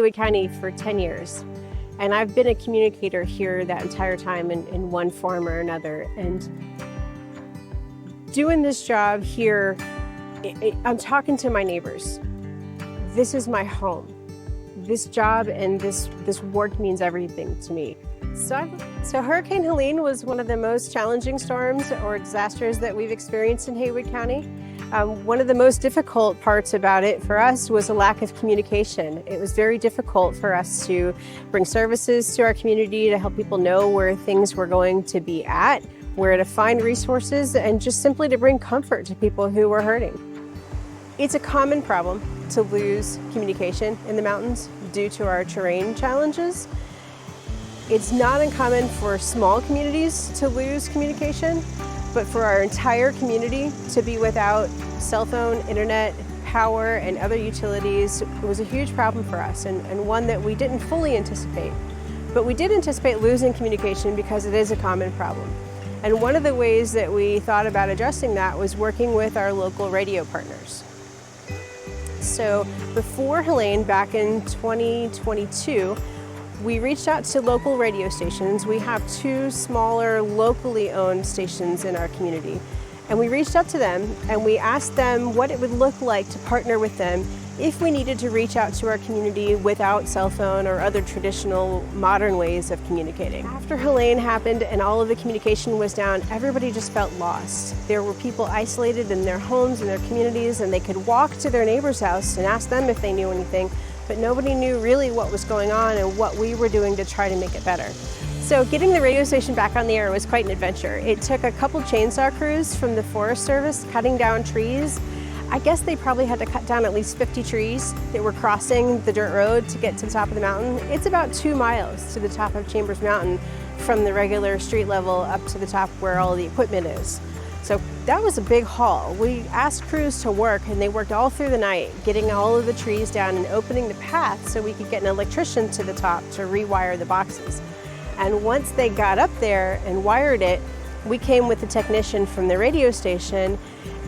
Haywood County for 10 years. And I've been a communicator here that entire time in one form or another. And doing this job here, I'm talking to my neighbors. This is my home. This job and this work means everything to me. So Hurricane Helene was one of the most challenging storms or disasters that we've experienced in Haywood County. One of the most difficult parts about it for us was a lack of communication. It was very difficult for us to bring services to our community, to help people know where things were going to be at, where to find resources, and just simply to bring comfort to people who were hurting. It's a common problem to lose communication in the mountains due to our terrain challenges. It's not uncommon for small communities to lose communication, but for our entire community to be without cell phone, internet, power, and other utilities was a huge problem for us, and one that we didn't fully anticipate. But we did anticipate losing communication because it is a common problem. And one of the ways that we thought about addressing that was working with our local radio partners. So before Helene, back in 2022, we reached out to local radio stations. We have 2 smaller locally owned stations in our community. And we reached out to them and we asked them what it would look like to partner with them if we needed to reach out to our community without cell phone or other traditional modern ways of communicating. After Helene happened and all of the communication was down, everybody just felt lost. There were people isolated in their homes and their communities, and they could walk to their neighbor's house and ask them if they knew anything, but nobody knew really what was going on and what we were doing to try to make it better. So getting the radio station back on the air was quite an adventure. It took a couple chainsaw crews from the Forest Service cutting down trees. I guess they probably had to cut down at least 50 trees that were crossing the dirt road to get to the top of the mountain. It's about 2 miles to the top of Chambers Mountain from the regular street level up to the top where all the equipment is. So that was a big haul. We asked crews to work, and they worked all through the night, getting all of the trees down and opening the path so we could get an electrician to the top to rewire the boxes. And once they got up there and wired it, we came with a technician from the radio station,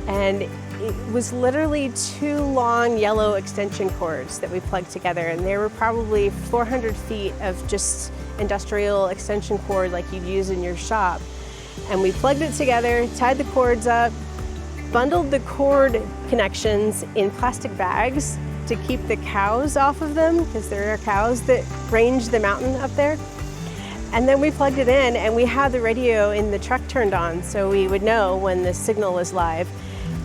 and it was literally 2 long yellow extension cords that we plugged together, and there were probably 400 feet of just industrial extension cord like you'd use in your shop. And we plugged it together, tied the cords up, bundled the cord connections in plastic bags to keep the cows off of them, because there are cows that range the mountain up there. And then we plugged it in, and we had the radio in the truck turned on so we would know when the signal was live.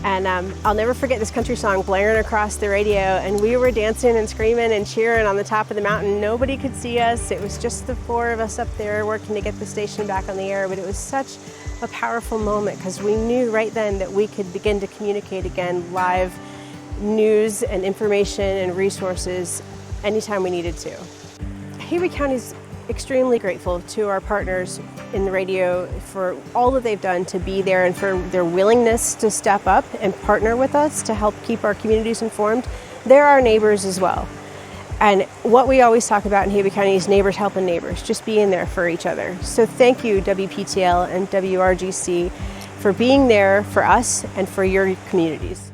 And I'll never forget this country song blaring across the radio, and we were dancing and screaming and cheering on the top of the mountain. Nobody could see us. It was just the 4 of us up there working to get the station back on the air, but it was such a powerful moment because we knew right then that we could begin to communicate again live news and information and resources anytime we needed to. Haywood County's extremely grateful to our partners in the radio for all that they've done to be there and for their willingness to step up and partner with us to help keep our communities informed. They're our neighbors as well. And what we always talk about in Haywood County is neighbors helping neighbors, just being there for each other. So thank you, WPTL and WRGC, for being there for us and for your communities.